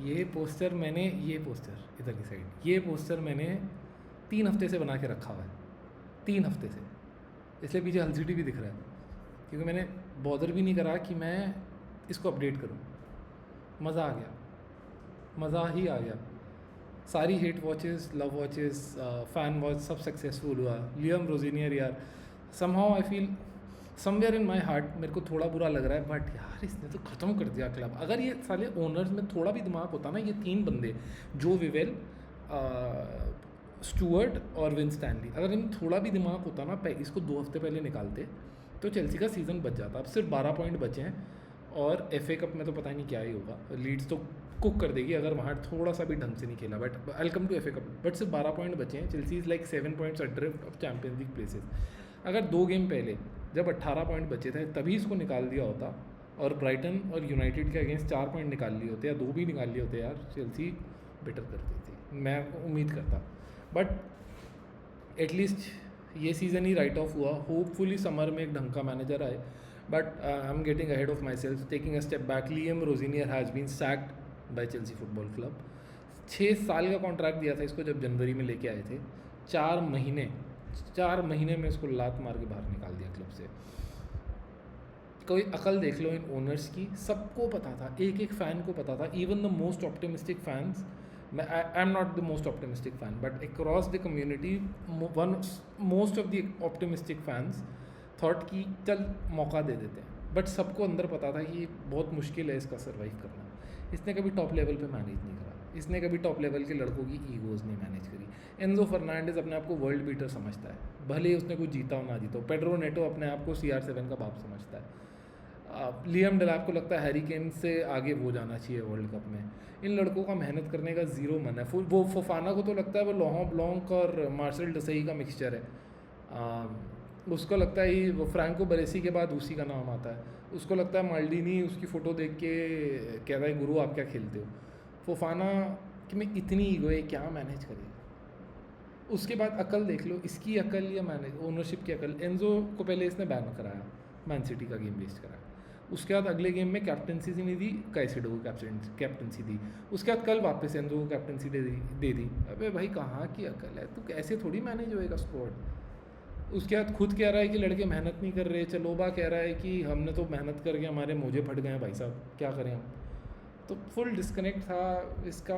ये पोस्टर इधर की साइड, ये पोस्टर मैंने 3 हफ्ते से बना के रखा हुआ है, 3 हफ्ते से। इसलिए पीछे एलसीडी भी दिख रहा है, क्योंकि मैंने बॉदर भी नहीं करा कि मैं इसको अपडेट करूँ। मज़ा आ गया, मज़ा ही आ गया। सारी hate watches, love watches, fan watch सब सक्सेसफुल हुआ। लियम रोजिनियर यार, somehow I feel somewhere in my heart मेरे को थोड़ा बुरा लग रहा है, बट यार इसने तो ख़त्म कर दिया क्लब। अगर ये साले ओनर्स में थोड़ा भी दिमाग होता ना, ये 3 बंदे जो विवेल, स्टुअर्ट और विन स्टैनली, अगर इनमें थोड़ा भी दिमाग होता ना, इसको 2 हफ्ते पहले निकालते तो चेल्सी का सीज़न बच जाता। अब सिर्फ 12 पॉइंट बचे हैं, और FA कप में तो पता नहीं क्या ही होगा। लीड्स तो कुक कर देगी अगर वहाँ थोड़ा सा भी ढंग से नहीं खेला, but I come to FA cup. But सिर्फ 12 पॉइंट बचे हैं। Chelsea is like 7 points adrift of Champions League places. अगर 2 गेम पहले जब 18 पॉइंट बचे थे तभी इसको निकाल दिया होता, और ब्राइटन और यूनाइटेड के अगेंस्ट 4 पॉइंट निकाल लिए होते, या 2 भी निकाल लिए होते, यार चेल्सी बेटर करती थी, मैं उम्मीद करता। बट एटलीस्ट ये सीज़न ही राइट ऑफ हुआ। होपफुली समर में एक ढंग का मैनेजर आए, but I am getting ahead of myself, taking a step back. Liam Rosenior has been sacked by Chelsea football Club. 6 साल का कॉन्ट्रैक्ट दिया था इसको जब जनवरी में लेके आए थे। 4 महीने में इसको लात मार के बाहर निकाल दिया क्लब से। कोई अकल देख लो इन ओनर्स की, सबको पता था, एक एक फ़ैन को पता था, even the most optimistic fans. I am not the most optimistic fan, but across the community most of the optimistic fans thought कि चल मौका दे देते हैं। बट सबको अंदर पता था कि बहुत मुश्किल है इसका सर्वाइव करना। इसने कभी टॉप लेवल पे मैनेज नहीं करा, इसने कभी टॉप लेवल के लड़कों की ईगोज़ नहीं मैनेज करी। एंजो फर्नांडिस अपने आप को वर्ल्ड बीटर समझता है, भले ही उसने कुछ जीता हो ना जीता हो। पेड्रो नेटो अपने आप को CR7 का बाप समझता है। लियम डेलाप को लगता है हैरी केन से आगे वो जाना चाहिए वर्ल्ड कप में। इन लड़कों का मेहनत करने का ज़ीरो मन है। वो फोफाना को तो लगता है वो लोहों ब्लॉन्क और मार्शल डसई का मिक्सचर है। उसको लगता है ही वो फ्रैंको बरेसी के बाद उसी का नाम आता है। उसको लगता है माल्डीनी उसकी फ़ोटो देख के कह रहा है गुरु आप क्या खेलते हो। फोफाना कि मैं इतनी ईगो है, क्या मैनेज करेगा। उसके बाद अकल देख लो, इसकी अकल या मैनेज ओनरशिप की अकल। एंजो को पहले इसने बैन कराया, मैन सिटी का गेम वेस्ट कराया। उसके बाद अगले गेम में कैप्टनसी नहीं दी, कैसिडो को कैप्टनसी दी। उसके बाद कल वापस एंजो को कैप्टनसी दे दी। अबे भाई कहाँ की अकल है, तो कैसे थोड़ी मैनेज होएगा स्क्वाड। उसके बाद खुद कह रहा है कि लड़के मेहनत नहीं कर रहे। चलोबा कह रहा है कि हमने तो मेहनत करके हमारे मोजे फट गए हैं भाई साहब, क्या करें हम। तो फुल डिस्कनेक्ट था इसका,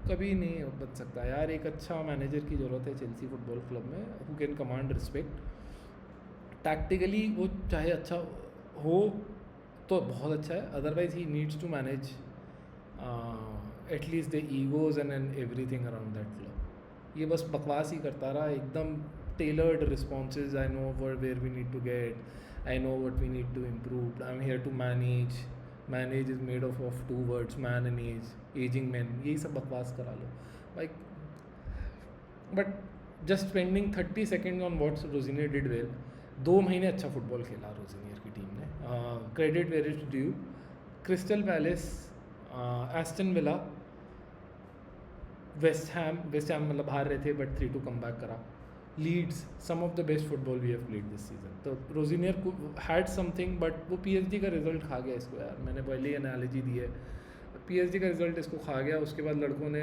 कभी नहीं बन सकता यार। एक अच्छा मैनेजर की ज़रूरत है चेल्सी फुटबॉल क्लब में, who can command respect. Tactically वो चाहे अच्छा हो तो बहुत अच्छा है, otherwise he needs to manage at least the egos and everything around that club. ये बस बकवास ही करता रहा, एकदम tailored responses. I know where we need to get, I know what we need to improve, I am here to manage is made of 2 words, man and ageing man. यही सब बकवास करा लो भाई। But just spending 30 seconds on what Rosenior did well. 2 महीने अच्छा football खेला Rosenior की टीम ने, credit where is due. Crystal Palace, Aston Villa, West Ham मतलब हार रहे थे बट 3-2 कम बैक करा। Leeds, some of the best football we have played this season. तो रोजिनियर को हैड समथिंग, बट वो PSG का रिजल्ट खा गया इसको यार। मैंने पहले ही एनालॉजी दी है, PSG का रिजल्ट इसको खा गया। उसके बाद लड़कों ने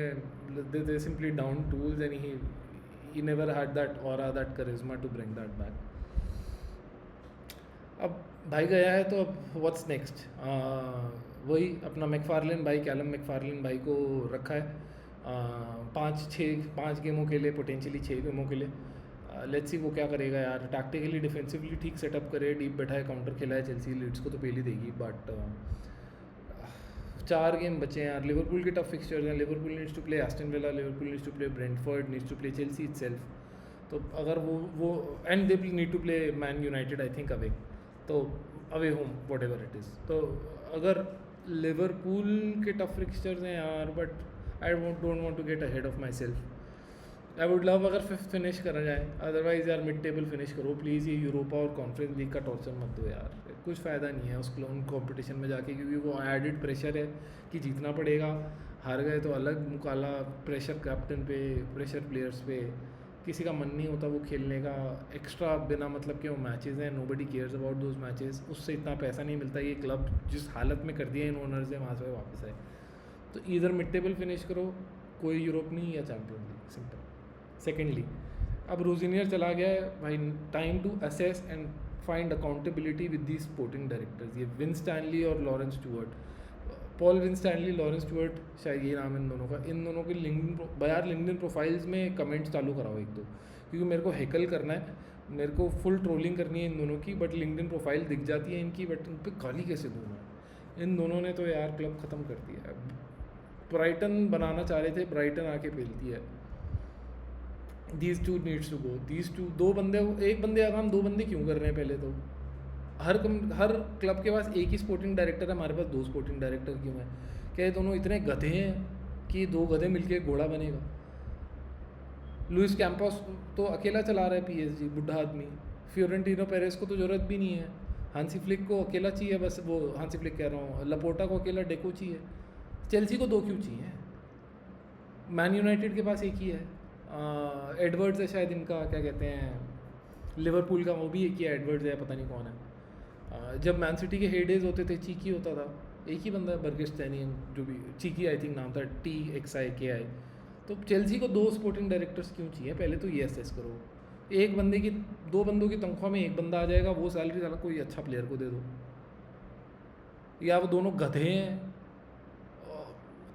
they simply down tools and he never had that aura, that charisma to bring that back. अब भाई गया है तो अब व्हाट्स नेक्स्ट। वही अपना मैकफार्लेन भाई, कैलम मैकफार्लेन भाई को रखा है 5 गेमों के लिए, पोटेंशियली 6 गेमों के लिए। लेट्स सी वो क्या करेगा यार। टैक्टिकली डिफेंसिवली ठीक सेटअप करे, डीप बैठा है, काउंटर खेला है। चेल्सी लीड्स को तो पहले देगी, बट 4 गेम बचे हैं यार। लिवरपूल के टफ फिक्सचर्स हैं। Liverpool needs to play Aston Villa, Liverpool needs to play Brentford, needs to play Chelsea itself. तो अगर वो and they need to play Man United I think away, तो away home whatever it is. तो अगर Liverpool के tough fixtures हैं यार, but I don't want to get ahead of myself. I would love अगर 5th finish करा जाए, otherwise यार मिड टेबल फिनिश करो प्लीज़। ये यूरोपा और कॉन्फ्रेंस लीग का टॉर्चर मत दो यार, कुछ फ़ायदा नहीं है उसको उन कॉम्पिटिशन में जाके, क्योंकि वो एडिड प्रेशर है कि जीतना पड़ेगा। हार गए तो अलग मुकाला, प्रेशर कैप्टन पे, प्रेशर प्लेयर्स पे, किसी का मन नहीं होता वो खेलने का। एक्स्ट्रा बिना मतलब के वो मैचेस हैं, nobody cares about those matches. उससे इतना पैसा नहीं मिलता। ये क्लब जिस हालत में कर दिया इन ओनर्स ने, वहाँ से वापस आए। तो इधर मिड टेबल फिनिश करो, कोई यूरोप नहीं या चैम्पियंस लीग, सिंपल। सेकेंडली, अब रोजिनियर चला गया है भाई, time to assess and find accountability with the sporting directors. ये विन स्टैनली और Laurence Stewart, Paul Winstanley, Laurence Stewart, शायद ये नाम है इन दोनों का। इन दोनों के लिंक्डइन प्रोफाइल्स में कमेंट्स चालू कराओ एक दो, क्योंकि मेरे को हैकल करना है, मेरे को फुल ट्रोलिंग करनी है इन दोनों की। बट लिंक्डइन प्रोफाइल दिख जाती है इनकी, बट उन पर गाली कैसे दूँ मैं? इन दोनों ने तो यार क्लब ख़त्म कर दिया है। ब्राइटन बनाना चाह रहे थे, ब्राइटन आके फेलती है। These two needs to go, these two, दो बंदे, एक बंदे का काम दो बंदे क्यों कर रहे हैं? पहले तो हर क्लब के पास एक ही स्पोर्टिंग डायरेक्टर है, हमारे पास दो स्पोर्टिंग डायरेक्टर क्यों हैं? क्या ये दोनों इतने गधे हैं कि दो गधे मिलके एक घोड़ा बनेगा? लुइस कैंपस तो अकेला चला रहा है PSG, बुढ़ा आदमी। फ्लोरेंटिनो पेरेस को तो ज़रूरत भी नहीं है, हांसी फ्लिक को अकेला चाहिए बस, वो हांसी फ्लिक कह रहा हूँ, लपोर्टा को अकेला डेको चाहिए। चेल्सी को दो क्यों चाहिए? मैन यूनाइटेड के पास एक ही है, एडवर्ड्स है शायद इनका, क्या कहते हैं, लिवरपूल का वो भी एक ही है, एडवर्ड्स है, पता नहीं कौन है। जब मैन सिटी के हेडेज होते थे, चीकी होता था, एक ही बंदा है, बर्गिस्टैनियन, जो भी चीकी आई थिंक नाम था, TXIKI। तो चेल्सी को दो स्पोर्टिंग डायरेक्टर्स क्यों चाहिए? पहले तो ये असेस करो। एक बंदे की, दो बंदों की तनख्वाह में एक बंदा आ जाएगा, वो सैलरी साला कोई अच्छा प्लेयर को दे दो। या वो दोनों गधे हैं,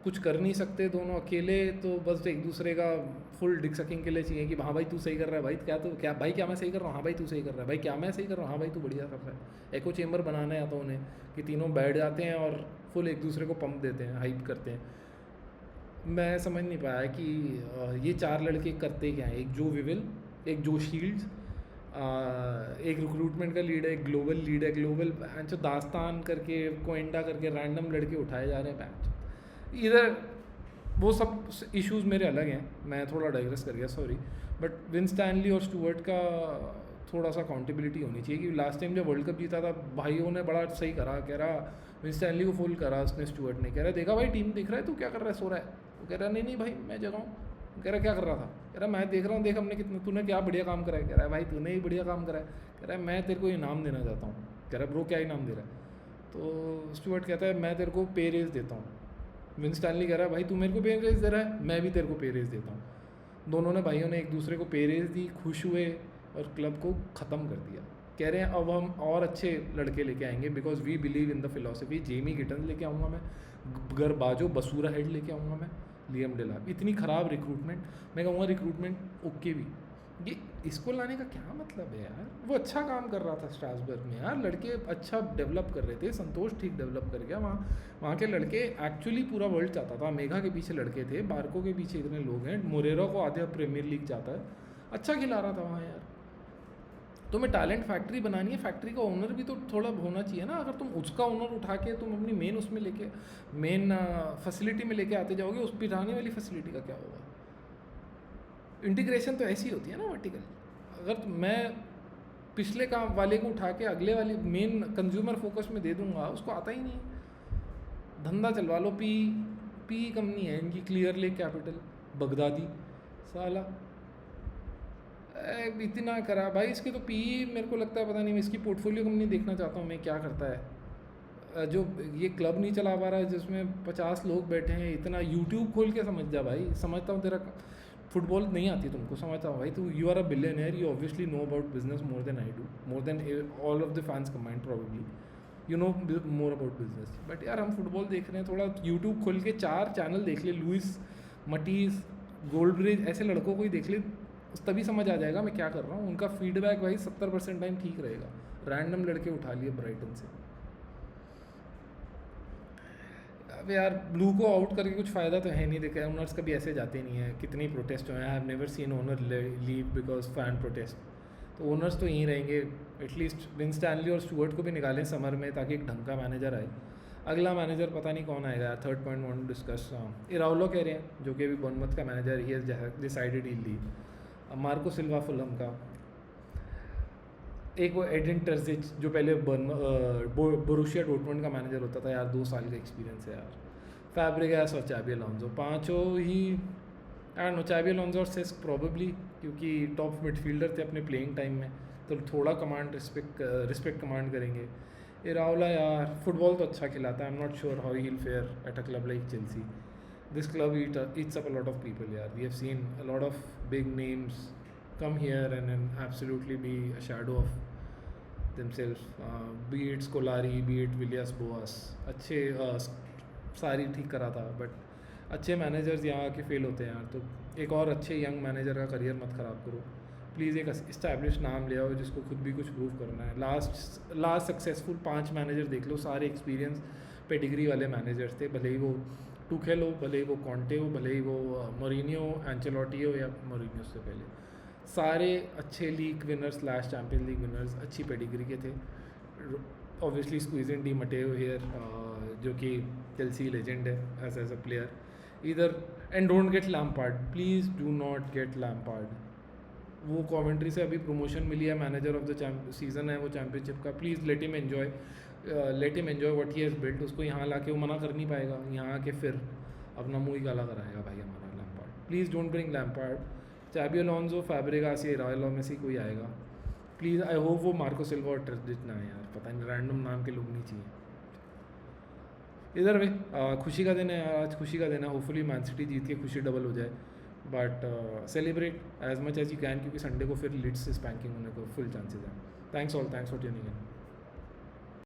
कुछ कर नहीं सकते दोनों अकेले, तो बस एक दूसरे का फुल डिक सकिंग के लिए चाहिए कि हाँ भाई तू सही कर रहा है, भाई क्या, तो क्या भाई, क्या मैं सही कर रहा हूँ, हाँ भाई तू सही कर रहा है, भाई क्या मैं सही कर रहा हूँ, हाँ भाई तू बढ़िया कर रहा है। एको चेम्बर बनाना है तो उन्हें कि तीनों बैठ जाते हैं और फुल एक दूसरे को पंप देते हैं, हाइप करते हैं। मैं समझ नहीं पाया कि ये चार लड़के करते क्या हैं। एक जो विविल, एक जो शील्ड्स, एक रिक्रूटमेंट का लीड है, एक ग्लोबल लीड है, ग्लोबल जो दास्तान करके, कोएंडा करके रैंडम लड़के उठाए जा रहे हैं पैच इधर। वो सब इश्यूज़ मेरे अलग हैं, मैं थोड़ा डाइग्रेस कर गया, सॉरी। बट विन स्टैनली और स्टुअर्ट का थोड़ा सा अकाउंटेबिलिटी होनी चाहिए, कि लास्ट टाइम जब वर्ल्ड कप जीता था भाइयों ने बड़ा सही करा, कह रहा विन स्टैनली को फुल करा उसने, स्टुअर्ट ने, कह रहा देखा भाई टीम देख रहा है तू क्या कर रहा है, सो रहा है? वो कह रहा नहीं नहीं भाई मैं जगा हूँ। कह रहा क्या कर रहा था? कह रहा मैं देख रहा हूँ, देख हमने कितना, तूने क्या बढ़िया काम करा है। कह रहा है भाई तूने ही बढ़िया काम करा है। कह रहा है मैं तेरे को इनाम देना चाहता हूँ। कह रहा ब्रो क्या इनाम दे रहा है? तो स्टुअर्ट कहता है मैं तेरे को पे रेज देता हूँ। विन स्टैनली कह रहा है भाई तू मेरे को पे रेज दे रहा है, मैं भी तेरे को पे रेज देता हूँ। दोनों ने, भाइयों ने एक दूसरे को पे रेज दी, खुश हुए और क्लब को ख़त्म कर दिया। कह रहे हैं अब हम और अच्छे लड़के लेके आएंगे, because we believe in the philosophy. Jamie Gittens लेके आऊँगा मैं, गरबाजो बसूरा हेड लेके आऊँगा मैं, लियम डेलाप। इतनी ख़राब रिक्रूटमेंट, मैं कहूँगा रिक्रूटमेंट ओके भी, ये इसको लाने का क्या मतलब है यार? वो अच्छा काम कर रहा था स्ट्रासबर्ग में यार, लड़के अच्छा डेवलप कर रहे थे, संतोष ठीक डेवलप कर गया वहाँ के लड़के, एक्चुअली पूरा वर्ल्ड चाहता था। मेघा के पीछे लड़के थे, बार्को के पीछे इतने लोग हैं, मोरेरा को आधे प्रीमियर लीग चाहता है, अच्छा खिला रहा था वहाँ यार। तो मैं टैलेंट फैक्ट्री बनानी है, फैक्ट्री का ओनर भी तो थोड़ा होना चाहिए ना। अगर तुम उसका ओनर उठा के तुम अपनी मेन उसमें लेके, मेन फैसिलिटी में लेके आते जाओगे, उस पिटाने वाली फैसिलिटी का क्या होगा? इंटीग्रेशन तो ऐसी होती है ना वर्टिकल। अगर मैं पिछले काम वाले को उठा के अगले वाली मेन कंज्यूमर फोकस में दे दूंगा, उसको आता ही नहीं। धंधा चलवा लो, पी कंपनी है इनकी, क्लियर लेक कैपिटल, बगदादी साला इतना करा भाई। इसके तो पी मेरे को लगता है, पता नहीं, मैं इसकी पोर्टफोलियो कंपनी देखना चाहता हूँ मैं, क्या करता है। जो ये क्लब नहीं चला पा रहा है जिसमें 50 लोग बैठे हैं, इतना यूट्यूब खोल के समझ जा भाई। समझता हूँ तेरा फुटबॉल नहीं आती तुमको, समझता हूँ भाई, तू you are a billionaire, you obviously know about business more than I do, more than all of the fans combined probably, you know more about business. But यार हम फुटबॉल देख रहे हैं, थोड़ा यूट्यूब खोल के 4 चैनल देख ले, लुइस मटीज, गोल्डब्रिज, ऐसे लड़कों को ही देख ले, तभी समझ आ जाएगा मैं क्या कर रहा हूँ। उनका फीडबैक भाई 70% टाइम ठीक रहेगा। रैंडम लड़के उठा लिए ब्राइटन से। अब यार ब्लू को आउट करके कुछ फ़ायदा तो है नहीं, देखा ओनर्स कभी ऐसे जाते नहीं है, कितनी प्रोटेस्ट हुए हैं, I have never seen owner leave because fan protest. तो ओनर्स तो यहीं रहेंगे, एटलीस्ट विन स्टैनली और स्टुअर्ट को भी निकालें समर में, ताकि एक ढंग का मैनेजर आए। अगला मैनेजर पता नहीं कौन आएगा। Third point want to discuss, Iraola कह रहे हैं, जो कि अभी बोर्नमथ का manager, he has decided he leave. Marco Silva Fulham का, एक वो एडन टर्जिच जो पहले बोरुसिया डॉर्टमुंड का मैनेजर होता था यार, 2 साल का एक्सपीरियंस है यार। फैब्रिगास और चाबी अलोंसो, पांचों ही यार नो, चाबी अलोंसो और सेस्क प्रॉबेबली, क्योंकि टॉप मिडफील्डर थे अपने प्लेइंग टाइम में, तो थोड़ा कमांड रिस्पेक्ट कमांड करेंगे। इराओला यार फुटबॉल तो अच्छा खिलाता है. I am not sure how he will fair at a club like Chelsea. This club eats up a lot of people. Yeah, we have seen a lot of big names come here and then absolutely be a shadow of themselves. Be it Scolari, be it Villas Boas. अच्छे सारी ठीक करा था but अच्छे managers यहाँ आके fail होते हैं यार. तो एक और अच्छे यंग मैनेजर का करियर मत ख़राब करो प्लीज़. एक इस्टेब्लिश नाम ले आओ जिसको खुद भी कुछ प्रूव करना है. लास्ट सक्सेसफुल 5 मैनेजर देख लो, सारे एक्सपीरियंस पेडिग्री वाले मैनेजर्स थे. भले ही वो टूखेल हो, भले ही वो कॉन्टे हो, भले ही वो मोरिनियो, एंचेलोटी हो या मोरिनियो से पहले, सारे अच्छे league winners / champion league winners अच्छी पेडिग्री के थे. ऑब्वियसली स्क्वीजन डी मटेओ हियर जो कि चेल्सी लेजेंड है एज अ प्लेयर. इधर and don't get Lampard, please do not gate Lampard. वो कॉमेंट्री से अभी प्रमोशन मिली है, मैनेजर ऑफ द सीज़न है वो चैम्पियनशिप का. Please let him enjoy what he has built. उसको यहाँ लाके वो मना कर नहीं पाएगा. यहाँ आके फिर अपना मुँह ही काला कराएगा भाई हमारा Lampard. Please don't bring Lampard. चाबी अलोंसो, फैब्रिगास या रायलो में से कोई आएगा प्लीज़. आई होप वो मार्को सिल्वा और ट्रेजेट ना है यार, पता नहीं रैंडम नाम के लोग नहीं चाहिए. इधर भाई खुशी का दिन है यार, आज खुशी का दिन है. होपफुली मैन सिटी जीत के खुशी डबल हो जाए. But celebrate as much as you can क्योंकि संडे को फिर लीड्स से स्पैंकिंग होने को फुल चांसेस हैं. Thanks for tuning in.